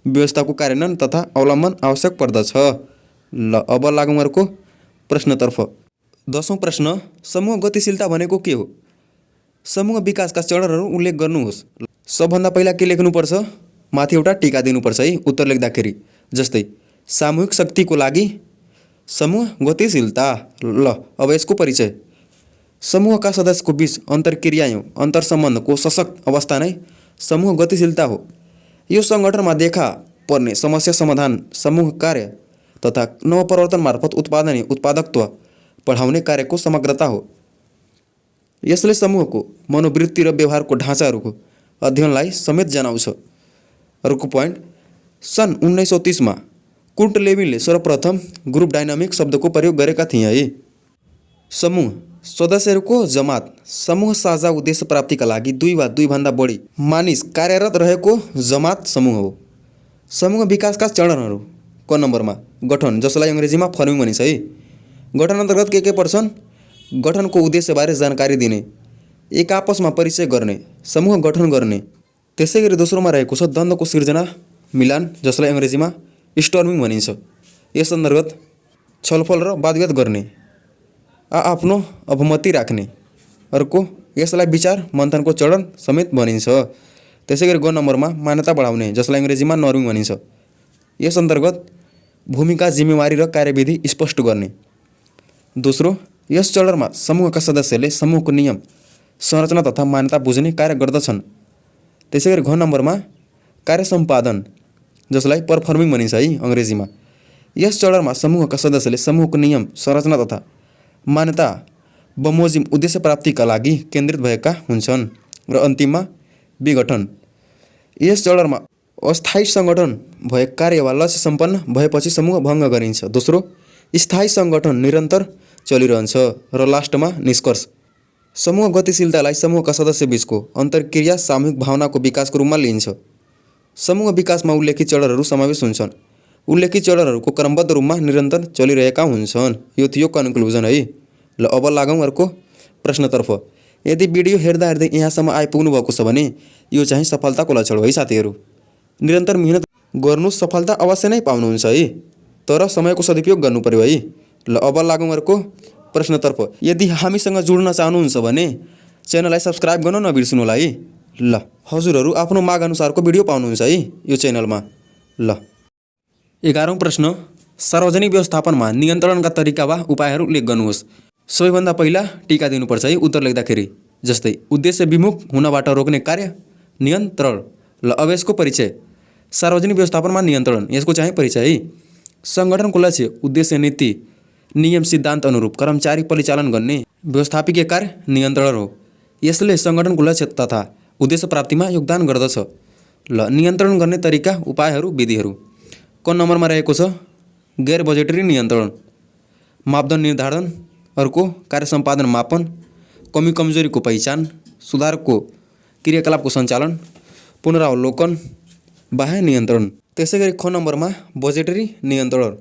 व्यवस्थाको कार्यान्वयन तथा अवलम्बन आवश्यक पर्दछ। ल अब लागौँ अर्को प्रश्नतर्फ। 10औं प्रश्न, समूह गतिशीलता भनेको के हो? समूह विकासका चरणहरू उल्लेख गर्नुहोस्। सबभन्दा पहिला के लेख्नुपर्छ? माथि एउटा टीका दिनुपर्छ है उत्तर लेख्दाखेरि। जस्तै सामूहिक शक्तिको लागि समूह गतिशीलता। ल अब यसको परिचय। समूहका सदस्यको बीच अन्तर्क्रिया अन्तर्सम्बन्धको सशक्त अवस्था नै समूह गतिशीलता हो। यो सङ्गठनमा देखा पर्ने समस्या समाधान, समूह कार्य तथा नवप्रवर्तन मार्फत उत्पादकत्व बढाउने कार्यको समग्रता हो। यसले समूहको मनोवृत्ति र व्यवहारको ढाँचाहरूको अध्ययनलाई समेत जनाउँछ। अर्को पोइन्ट, सन् 1930 मा कुर्ट लेविनले सर्वप्रथम ग्रुप डाइनामिक शब्दको प्रयोग गरेका थिए है। समूह सदस्यहरूको जमात समूह साझा उद्देश्य प्राप्तिका लागि 2 वा 2 भन्दा बढी मानिस कार्यरत रहेको जमात समूह हो। समूह विकासका चरणहरू क नम्बरमा गठन, जसलाई अङ्ग्रेजीमा फर्मिङ भनिन्छ है। गठन अन्तर्गत के पर्छन्? गठनको उद्देश्यबारे जानकारी दिने, एक आपसमा परिचय गर्ने, समूह गठन गर्ने। त्यसै गरी दोस्रोमा रहेको छ द्वन्द्वको सिर्जना, मिलान, जसलाई अङ्ग्रेजीमा स्टर्मिङ भनिन्छ। यस अन्तर्गत छलफल र वादविवाद गर्ने, आफ्नो अभमति राख्ने। अर्को, यसलाई विचार मन्थनको चरण समेत भनिन्छ। त्यसै गरी ग नम्बरमा मान्यता बढाउने, जसलाई अङ्ग्रेजीमा नर्मिङ भनिन्छ। यस अन्तर्गत भूमिका, जिम्मेवारी र कार्यविधि स्पष्ट गर्ने। दोस्रो, यस चरणमा समूहका सदस्यले समूहको नियम, संरचना तथा मान्यता बुझ्ने कार्य गर्दछन्। त्यसै गरी घ नम्बरमा कार्य सम्पादन, जसलाई पर्फर्मिङ भनिन्छ है अङ्ग्रेजीमा। यस चरणमा समूहका सदस्यले समूहको नियम, संरचना तथा मान्यता बमोजिम उद्देश्य प्राप्तिका लागि केन्द्रित भएका हुन्छन्। र अन्तिममा विघटन। यस चरणमा अस्थायी सङ्गठन भए कार्य वा लक्ष्य सम्पन्न भएपछि समूह भङ्ग गरिन्छ। दोस्रो, स्थायी सङ्गठन निरन्तर चलिरहन्छ। र लास्टमा निष्कर्ष। समूह गतिशीलतालाई समूहका सदस्यबीचको अन्तर्क्रिया सामूहिक भावनाको विकासको रूपमा लिइन्छ। समूह विकासमा उल्लेखित चरणहरू समावेश हुन्छन्। उल्लेखित चरणहरूको क्रमबद्ध रूपमा निरन्तर चलिरहेका हुन्छन्। यो थियो कन्क्लुजन है। ल अब लागौँ अर्को प्रश्नतर्फ। यदि भिडियो हेर्दा हेर्दै यहाँसम्म आइपुग्नु भएको छ भने यो चाहिँ सफलताको लक्षण हो है साथीहरू। निरन्तर मेहनत गर्नु, सफलता अवश्य नै पाउनुहुन्छ है, तर समयको सदुपयोग गर्नु पर्यो है। ल अब लागौँ अर्को प्रश्नतर्फ। यदि हामीसँग जोड्न चाहनुहुन्छ भने च्यानललाई सब्सक्राइब गर्न नबिर्सनु होला है। ल हजुरहरू आफ्नो माग अनुसारको भिडियो पाउनुहुन्छ है यो च्यानलमा। ल 11औं प्रश्न, सार्वजनिक व्यवस्थापनमा नियन्त्रणका तरिका वा उपायहरू उल्लेख गर्नुहोस्। सबैभन्दा पहिला टीका दिनुपर्छ है उत्तर लेख्दाखेरि। जस्तै उद्देश्य विमुख हुनबाट रोक्ने कार्य नियन्त्रण। ल अब यसको परिचय। सार्वजनिक व्यवस्थापनमा नियन्त्रण, यसको चाहिँ परिचय है। सङ्गठनको लक्ष्य, उद्देश्य, नीति, नियम, सिद्धान्त अनुरूप कर्मचारी परिचालन गर्ने व्यवस्थापकीय कार्य नियन्त्रण हो। यसले सङ्गठनको लक्ष्य तथा उद्देश्य प्राप्तिमा योगदान गर्दछ। ल नियन्त्रण गर्ने तरिका, उपायहरू, विधिहरू। क नम्बरमा रहेको छ गैर बजेटरी नियन्त्रण, मापदण्ड निर्धारण, अर्को कार्य सम्पादन मापन, कमी कमजोरीको पहिचान, सुधारको क्रियाकलापको सञ्चालन, पुनरावलोकन, बाह्य नियन्त्रण। त्यसै गरी ख नम्बरमा बजेटरी नियन्त्रण।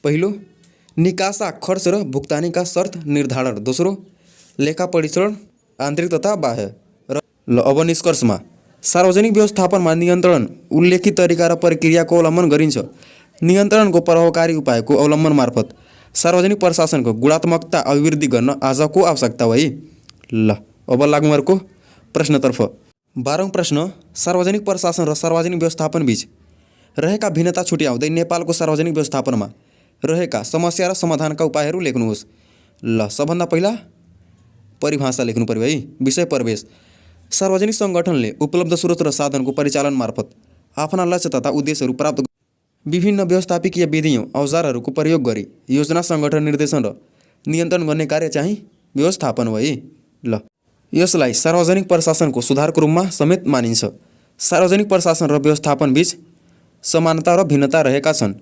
पहिलो निकासा खर्च र भुक्तानीका शर्त निर्धारण। दोस्रो लेखा परीक्षण आन्तरिक तथा बाह्य। र ल अब निष्कर्षमा सार्वजनिक व्यवस्थापनमा नियन्त्रण उल्लेखित तरिका र प्रक्रियाको अवलम्बन गरिन्छ। नियन्त्रणको प्रभावकारी उपायको अवलम्बन मार्फत सार्वजनिक प्रशासनको गुणात्मकता अभिवृद्धि गर्न आजको आवश्यकता हो है। ल अब लागौँ अर्को प्रश्नतर्फ। 12औं प्रश्न, सार्वजनिक प्रशासन र सार्वजनिक व्यवस्थापन बीच रहेका भिन्नता छुट्याउँदै नेपालको सार्वजनिक व्यवस्थापनमा रहेका समस्या र समाधानका उपायहरू लेख्नुहोस्। ल सबभन्दा पहिला परिभाषा लेख्नु पर्यो है। विषय प्रवेश, सार्वजनिक सङ्गठनले उपलब्ध स्रोत र साधनको परिचालन मार्फत आफ्ना लक्ष्य तथा उद्देश्यहरू प्राप्त विभिन्न व्यवस्थापकीय विधियों औजारहरूको प्रयोग गरी योजना, सङ्गठन, निर्देशन र नियन्त्रण गर्ने कार्य चाहिँ व्यवस्थापन हो है। ल यसलाई सार्वजनिक प्रशासनको सुधारको रूपमा समेत मानिन्छ। सार्वजनिक प्रशासन र व्यवस्थापन बीच समानता र भिन्नता रहेका छन्।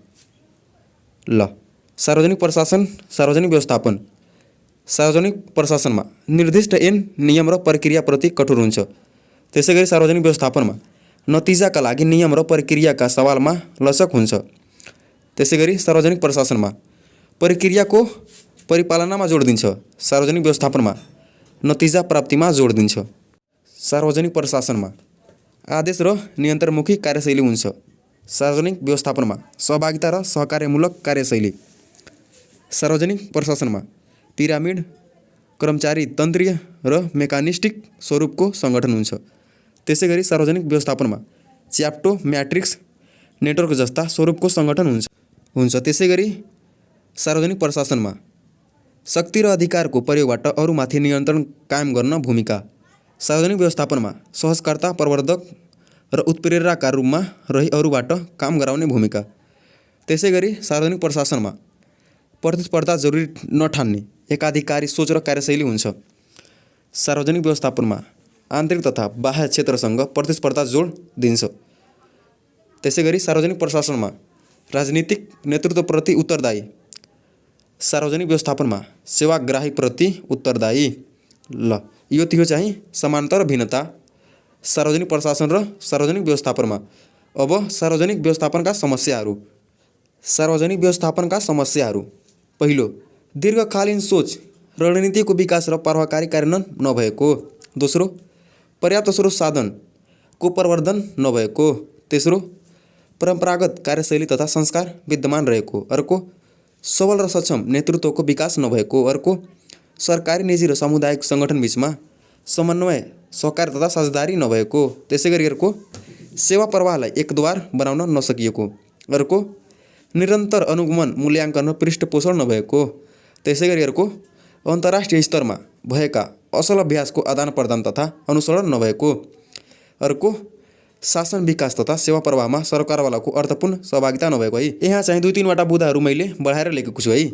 ल सार्वजनिक प्रशासन, सार्वजनिक व्यवस्थापन। सार्वजनिक प्रशासनमा निर्दिष्ट ऐन, नियम र प्रक्रियाप्रति कठोर हुन्छ। त्यसै गरी सार्वजनिक व्यवस्थापनमा नतिजाका लागि नियम र प्रक्रियाका सवालमा लचक हुन्छ। त्यसै गरी सार्वजनिक प्रशासनमा प्रक्रियाको परिपालनमा जोड दिन्छ। सार्वजनिक व्यवस्थापनमा नतिजा प्राप्तिमा जोड दिन्छ। सार्वजनिक प्रशासनमा आदेश र नियन्त्रणमुखी कार्यशैली हुन्छ। सार्वजनिक व्यवस्थापनमा सहभागिता र सहकार्यमूलक कार्यशैली। सार्वजनिक प्रशासनमा पिरामिड, कर्मचारी तन्त्रीय र मेकानिस्टिक स्वरूपको सङ्गठन हुन्छ। त्यसै गरी सार्वजनिक व्यवस्थापनमा च्याप्टो, म्याट्रिक्स, नेटवर्क जस्ता स्वरूपको सङ्गठन हुन्छ। त्यसै गरी सार्वजनिक प्रशासनमा शक्ति र अधिकारको प्रयोगबाट अरूमाथि नियन्त्रण कायम गर्न भूमिका। सार्वजनिक व्यवस्थापनमा सहजकर्ता, प्रवर्धक र उत्प्रेरकका रूपमा रही अरूबाट काम गराउने भूमिका। त्यसै गरी सार्वजनिक प्रशासनमा प्रतिस्पर्धा जरुरी नठान्ने एकाधिकारी सोच र कार्यशैली हुन्छ। सार्वजनिक व्यवस्थापनमा आन्तरिक तथा बाह्य क्षेत्रसँग प्रतिस्पर्धा जोड दिन्छ। त्यसै गरी सार्वजनिक प्रशासनमा राजनीतिक नेतृत्वप्रति उत्तरदायी। सार्वजनिक व्यवस्थापनमा सेवाग्राहीप्रति उत्तरदायी। ल यो थियो चाहिँ समानता र भिन्नता सार्वजनिक प्रशासन र सार्वजनिक व्यवस्थापनमा। अब सार्वजनिक व्यवस्थापनका समस्याहरू। सार्वजनिक व्यवस्थापनका समस्याहरू। पहिलो दीर्घकालीन सोच, रणनीतिको विकास र प्रभावकारी कार्यान्वयन नभएको। दोस्रो पर्याप्त स्रोत साधनको प्रवर्धन नभएको। तेस्रो परम्परागत कार्यशैली तथा संस्कार विद्यमान रहेको। अर्को सबल र सक्षम नेतृत्वको विकास नभएको। अर्को सरकारी, निजी र सामुदायिक सङ्गठन बीचमा समन्वय, सहकार तथा साझेदारी नभएको। त्यसै गरी अर्को सेवा प्रवाहलाई एकद्वार बनाउन नसकिएको। अर्को निरन्तर अनुगमन, मूल्याङ्कन र पृष्ठपोषण नभएको। त्यसै गरी अर्को अन्तर्राष्ट्रिय स्तरमा भएका असल अभ्यासको आदान प्रदान तथा अनुसरण नभएको। अर्को शासन, विकास तथा सेवा प्रवाहमा सरकारवालाको अर्थपूर्ण सहभागिता नभएको है। यहाँ चाहिँ 2-3वटा बुदाहरू मैले बढाएर लेखेको छु है।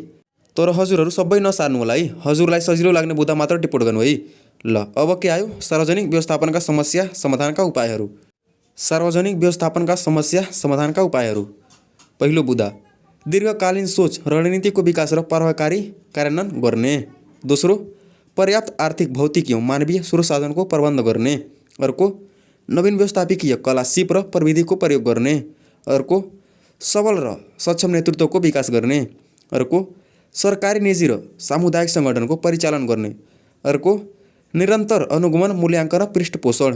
तर हजुरहरू सबै नसार्नु होला है। हजुरलाई सजिलो लाग्ने बुदा मात्र टिप्पण गर्नु है। ल अब के आयो? सार्वजनिक व्यवस्थापनका समस्या समाधानका उपायहरू। सार्वजनिक व्यवस्थापनका समस्या समाधानका उपायहरू। पहिलो बुदा दीर्घकालीन सोच, रणनीतिको विकास र प्रभावकारी कार्यान्वयन गर्ने। दोस्रो पर्याप्त आर्थिक, भौतिक एवं मानवीय स्रोत साधनको प्रबन्ध गर्ने। अर्को नवीन व्यवस्थापकीय कला, सिप र प्रविधिको प्रयोग गर्ने। अर्को सबल र सक्षम नेतृत्वको विकास गर्ने। अर्को सरकारी, निजी र सामुदायिक सङ्गठनको परिचालन गर्ने। अर्को निरन्तर अनुगमन, मूल्याङ्कन र पृष्ठपोषण।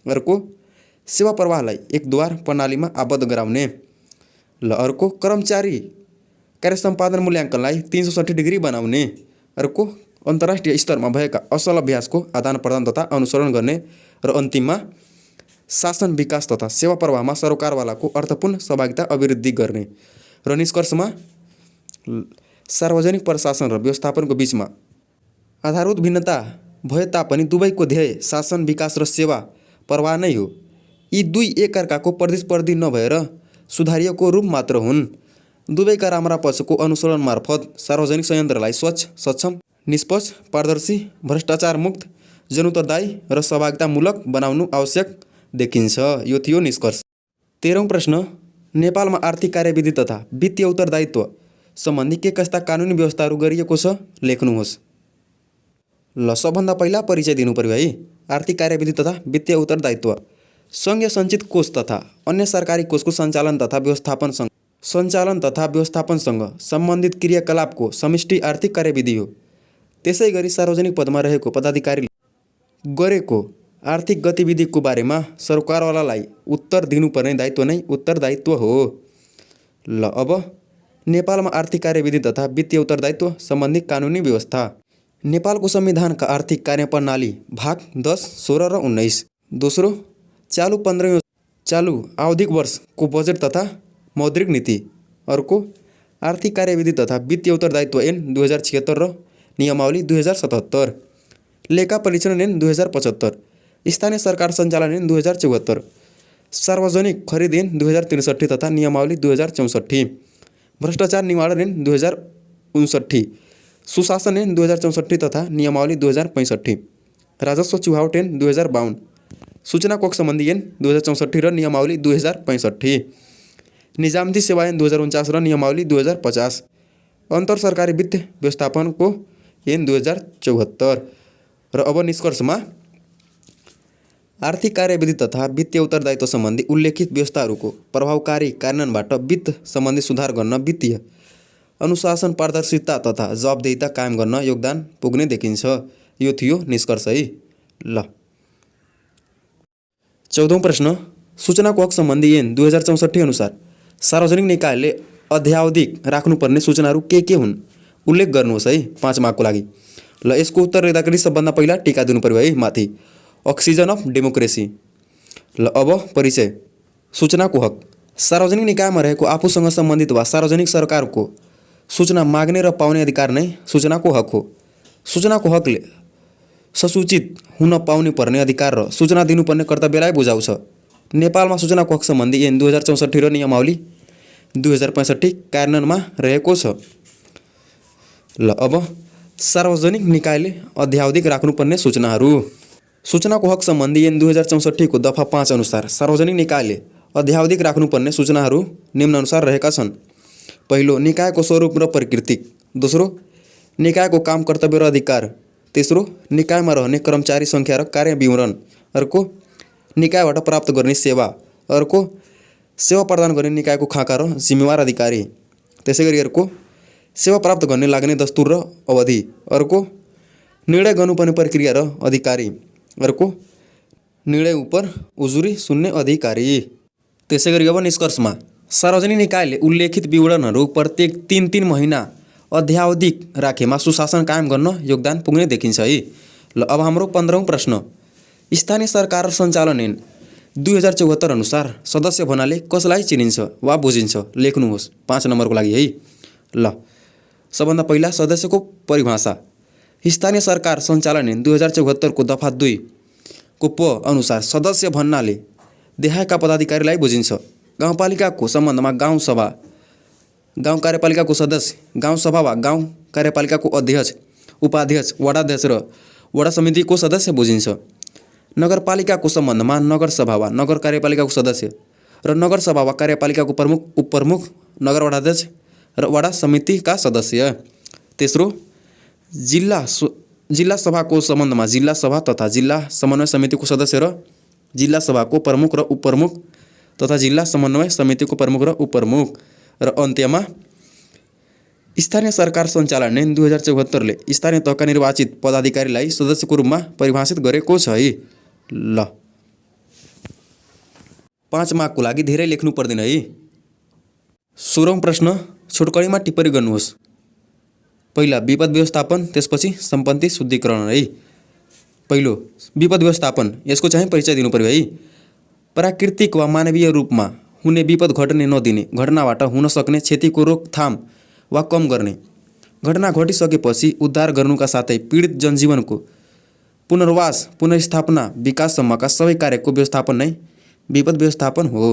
अर्को सेवा प्रवाहलाई एकद्वार प्रणालीमा आबद्ध गराउने। ल अर्को कर्मचारी कार्य सम्पादन मूल्याङ्कनलाई 360 डिग्री बनाउने। अर्को अन्तर्राष्ट्रिय स्तरमा भएका असल अभ्यासको आदान प्रदान तथा अनुसरण गर्ने र अन्तिममा शासन विकास तथा सेवा प्रवाहमा सरकारवालाको अर्थपूर्ण सहभागिता अभिवृद्धि गर्ने र निष्कर्षमा सार्वजनिक प्रशासन र व्यवस्थापनको बीचमा आधारभूत भिन्नता भए तापनि दुवैको ध्येय शासन विकास र सेवा प्रवाह नै हो। यी दुई एकअर्काको प्रतिस्पर्धी नभएर सुधारिएको रूप मात्र हुन्। दुवैका राम्रा पक्षको अनुसरण मार्फत सार्वजनिक संयन्त्रलाई स्वच्छ, सक्षम, निष्पक्ष, पारदर्शी, भ्रष्टाचार मुक्त, जनउत्तरदायी र सहभागितामूलक बनाउनु आवश्यक देखिन्छ। यो थियो निष्कर्ष। 13औं प्रश्न, नेपालमा आर्थिक कार्यविधि तथा वित्तीय उत्तरदायित्व सम्बन्धी के कस्ता कानुनी व्यवस्थाहरू गरिएको छ लेख्नुहोस्। ल, सबभन्दा पहिला परिचय दिनु पर्यो है। आर्थिक कार्यविधि तथा वित्तीय उत्तरदायित्व सङ्घीय सञ्चित कोष तथा अन्य सरकारी कोषको सञ्चालन तथा व्यवस्थापनसँग सम्बन्धित क्रियाकलापको समष्टि आर्थिक कार्यविधि हो। त्यसै गरी सार्वजनिक पदमा रहेको पदाधिकारीले गरेको आर्थिक गतिविधिको बारेमा सरकारवालालाई उत्तर दिनुपर्ने दायित्व नै उत्तरदायित्व हो। ल, अब नेपालमा आर्थिक कार्यविधि तथा वित्तीय उत्तरदायित्व सम्बन्धी कानुनी व्यवस्था। नेपालको संविधानका आर्थिक कार्यप्रणाली भाग 10, 16 र 19। दोस्रो, चालु आवधिक वर्षको बजेट तथा मौद्रिक नीति। अर्को, आर्थिक कार्यविधि तथा वित्तीय उत्तरदायित्व ऐन 2076 र नियमावली 2077, लेखा परीक्षण ऐन 2075, स्थानीय सरकार सञ्चालन ऐन 2074, सार्वजनिक खरिद ऐन 2063 तथा नियमावली 2064, भ्रष्टाचार निवारण ऐन 2059, सुशासन ऐन 2064 तथा नियमावली 2065, राजस्व चुहावट ऐन 2052, सूचना कोष सम्बन्धी ऐन 2064 र नियमावली 2065, निजामती सेवा ऐन 2049 र नियमावली 2050, अन्तर सरकारी वित्त व्यवस्थापनको ऐन 2074। र अब निष्कर्षमा आर्थिक कार्यविधि तथा वित्तीय उत्तरदायित्व सम्बन्धी उल्लेखित व्यवस्थाहरूको प्रभावकारी कार्यान्वयनबाट वित्त सम्बन्धी सुधार गर्न वित्तीय अनुशासन, पारदर्शिता तथा जवाबदेहिता कायम गर्न योगदान पुग्ने देखिन्छ। यो थियो निष्कर्ष है। ल, 14औं प्रश्न, सूचनाको हक सम्बन्धी ऐन 2064 अनुसार सार्वजनिक निकायले अध्यावधिक राख्नुपर्ने सूचनाहरू के हुन् उल्लेख गर्नुहोस् है 5 मार्कको लागि। ल, यसको उत्तर हेर्दाखेरि सबभन्दा पहिला टीका दिनु पर्यो है माथि, अक्सिजन अफ डेमोक्रेसी। ल, अब परिचय। सूचनाको हक सार्वजनिक निकायमा रहेको आफूसँग सम्बन्धित वा सार्वजनिक सरकारको सूचना माग्ने र पाउने अधिकार नै सूचनाको हक हो। सूचनाको हकले ससूचित हुन पाउने पर्ने अधिकार र सूचना दिनुपर्ने कर्तव्यलाई बुझाउँछ। नेपालमा सूचनाको हक सम्बन्धी ऐन 2064 र नियमावली 2065 कार्यान्वयनमा रहेको छ। ल, अब सार्वजनिक निकायले अध्यावधिक राख्नुपर्ने सूचनाहरू। सूचनाको हक सम्बन्धी ऐन 2064 को दफा 5 अनुसार सार्वजनिक निकायले अध्यावधिक राख्नुपर्ने सूचनाहरू निम्नानुसार रहेका छन्। पहिलो, निकायको स्वरूप र प्रकृति। दोस्रो, निकायको काम, कर्तव्य र अधिकार। तेस्रो, निकायमा रहने कर्मचारी सङ्ख्या र कार्य विवरण। अर्को, निकायबाट प्राप्त गर्ने सेवा। अर्को, सेवा प्रदान गर्ने निकायको खाका र जिम्मेवार अधिकारी। त्यसै गरी अर्को, सेवा प्राप्त गर्ने लाग्ने दस्तुर र अवधि। अर्को, निर्णय गर्नुपर्ने प्रक्रिया र अधिकारी। अर्को, निर्णय उपर उजुरी सुन्ने अधिकारी। त्यसै गरी अब निष्कर्षमा सार्वजनिक निकायले उल्लेखित विवरणहरू प्रत्येक 3 महिना अध्यावधिक राखेमा सुशासन कायम गर्न योगदान पुग्ने देखिन्छ है। ल, अब हाम्रो 15औं प्रश्न, स्थानीय सरकार सञ्चालन ऐन 2074 अनुसार सदस्य भन्नाले कसलाई चिनिन्छ वा बुझिन्छ लेख्नुहोस् 5 नम्बरको लागि है। ल, सबभन्दा पहिला सदस्यको परिभाषा। स्थानीय सरकार सञ्चालन ऐन 2074 को दफा 2 को प अनुसार सदस्य भन्नाले देहायका पदाधिकारीलाई बुझिन्छ। गाउँपालिकाको सम्बन्धमा गाउँसभा, गाउँ कार्यपालिकाको सदस्य, गाउँसभा वा गाउँ कार्यपालिकाको अध्यक्ष, उपाध्यक्ष, वडाध्यक्ष र वडा समितिको सदस्य बुझिन्छ। नगरपालिकाको सम्बन्धमा नगरसभा वा नगर कार्यपालिकाको सदस्य र नगरसभा वा कार्यपालिकाको प्रमुख, उपप्रमुख, नगर वडाध्यक्ष र वडा समितिका सदस्य। तेस्रो, जिल्ला सभाको सम्बन्धमा जिल्ला सभा तथा जिल्ला समन्वय समितिको सदस्य र जिल्ला सभाको प्रमुख र उपप्रमुख तथा जिल्ला समन्वय समितिको प्रमुख र उपप्रमुख। र अन्त्यमा स्थानीय सरकार सञ्चालन ऐन 2074 ले स्थानीय तहका निर्वाचित पदाधिकारीलाई सदस्यको रूपमा परिभाषित गरेको छ है। ल, 5 मार्कको लागि धेरै लेख्नु पर्दैन है। 16औं प्रश्न, छोटकरीमा टिप्पणी गर्नुहोस्। पहिला, विपद व्यवस्थापन, त्यसपछि सम्पत्ति शुद्धिकरण है। पहिलो विपद व्यवस्थापन, यसको चाहिँ परिचय दिनु पर्यो है। प्राकृतिक वा मानवीय रूपमा हुने विपद घट्ने नदिने, घटनाबाट हुन सक्ने क्षतिको रोकथाम वा कम गर्ने, घटना घटिसकेपछि उद्धार गर्नुका साथै पीडित जनजीवनको पुनर्वास, पुनर्स्थापना, विकाससम्मका सबै कार्यको व्यवस्थापन नै विपद व्यवस्थापन हो।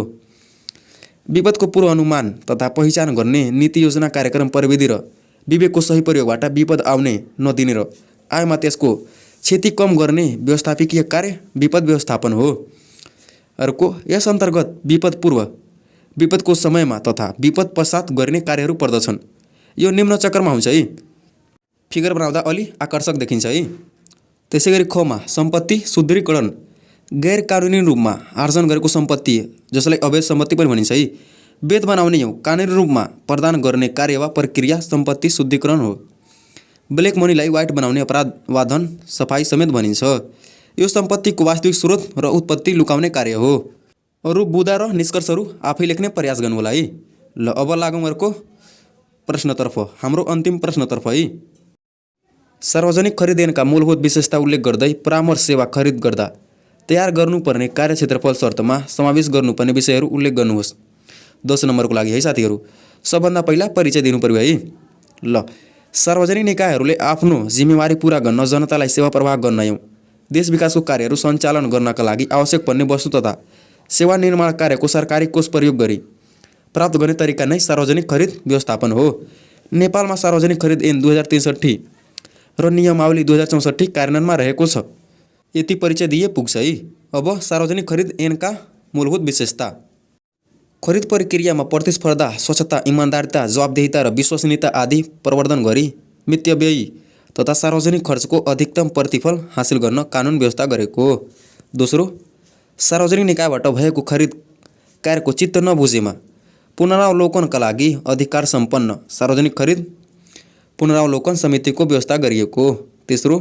विपदको पूर्व अनुमान तथा पहिचान गर्ने नीति, योजना, कार्यक्रम, प्रविधि र विवेकको सही प्रयोगबाट विपद आउने नदिने र आएमा त्यसको क्षति कम गर्ने व्यवस्थापकीय कार्य विपद व्यवस्थापन हो। अर्को, यस अन्तर्गत विपद पूर्व, विपदको समयमा तथा विपद पश्चात गर्ने कार्यहरू पर्दछन्। यो निम्न चक्रमा हुन्छ है। फिगर बनाउँदा अलि आकर्षक देखिन्छ है। त्यसैगरी खमा सम्पत्ति शुद्धिकरण, गैर कानुनी रूपमा आर्जन गरेको सम्पत्ति जसलाई अवैध सम्पत्ति पनि भनिन्छ है, वैध बनाउने हो कानुनी रूपमा प्रदान गर्ने कार्य वा प्रक्रिया सम्पत्ति शुद्धिकरण हो। ब्ल्याक मनीलाई व्हाइट बनाउने अपराध वा धन सफाई समेत भनिन्छ। यो सम्पत्तिको वास्तविक स्रोत र उत्पत्ति लुकाउने कार्य हो। अरू बुँदा र निष्कर्षहरू आफै लेख्ने प्रयास गर्नु होला है। ल अब लागौँ अर्को प्रश्नतर्फ, हाम्रो अन्तिम प्रश्नतर्फ है। सार्वजनिक खरिद ऐनका मूलभूत विशेषता उल्लेख गर्दै परामर्श सेवा खरिद गर्दा तयार गर्नुपर्ने कार्यक्षेत्रफल शर्तमा समावेश गर्नुपर्ने विषयहरू उल्लेख गर्नुहोस्। 10 नम्बरको लागि है साथीहरू। सबभन्दा पहिला परिचय दिनु पर्यो है। ल, सार्वजनिक निकायहरूले आफ्नो जिम्मेवारी पूरा गर्न जनतालाई सेवा प्रवाह गर्न एवं देश विकासको कार्यहरू सञ्चालन गर्नका लागि आवश्यक पर्ने वस्तु तथा सेवा निर्माण कार्यको सरकारी कोष प्रयोग गरी प्राप्त गर्ने तरिका नै सार्वजनिक खरिद व्यवस्थापन हो। नेपालमा सार्वजनिक खरिद ऐन 2063 र नियमावली 2064 कार्यान्वयनमा रहेको छ। यति परिचय दिए पुग्छ है। अब सार्वजनिक खरिद ऐनका मूलभूत विशेषता। खरिद प्रक्रियामा प्रतिस्पर्धा, स्वच्छता, इमान्दारिता, जवाबदेहिता र विश्वसनीयता आदि प्रवर्धन गरी मितव्ययी तथा सार्वजनिक खर्चको अधिकतम प्रतिफल हासिल गर्न कानुन व्यवस्था गरेको। दोस्रो, सार्वजनिक निकायबाट भएको खरिद कार्यको चित्त नबुझेमा पुनरावलोकनका लागि अधिकार सम्पन्न सार्वजनिक खरिद पुनरावलोकन समितिको व्यवस्था गरिएको। तेस्रो,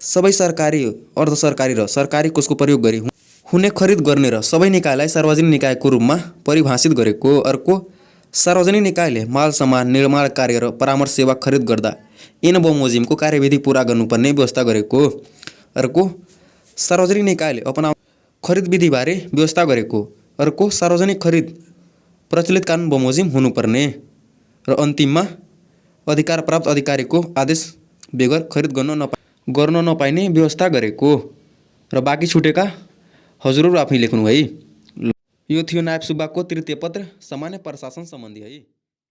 सबै सरकारी, अर्धसरकारी र सरकारी कोषको प्रयोग गरी हुने खरिद गर्ने र सबै निकायलाई सार्वजनिक निकायको रूपमा परिभाषित गरेको। अर्को, सार्वजनिक निकायले माल सामान निर्माण कार्य र परामर्श सेवा खरिद गर्दा ऐन बमोजिमको कार्यविधि पूरा गर्नुपर्ने व्यवस्था गरेको। अर्को, सार्वजनिक निकायले अपनाउने खरिद विधिबारे व्यवस्था गरेको। अर्को, सार्वजनिक खरिद प्रचलित कानुन बमोजिम हुनुपर्ने। र अन्तिममा, अधिकार प्राप्त अधिकारीको आदेश बेगर खरिद गर्न नपाइने व्यवस्था गरेको। र बाँकी छुटेका हजुरहरू आफै लेख्नु है। यो थियो नायब सुब्बाको तृतीय पत्र सामान्य प्रशासन सम्बन्धी है।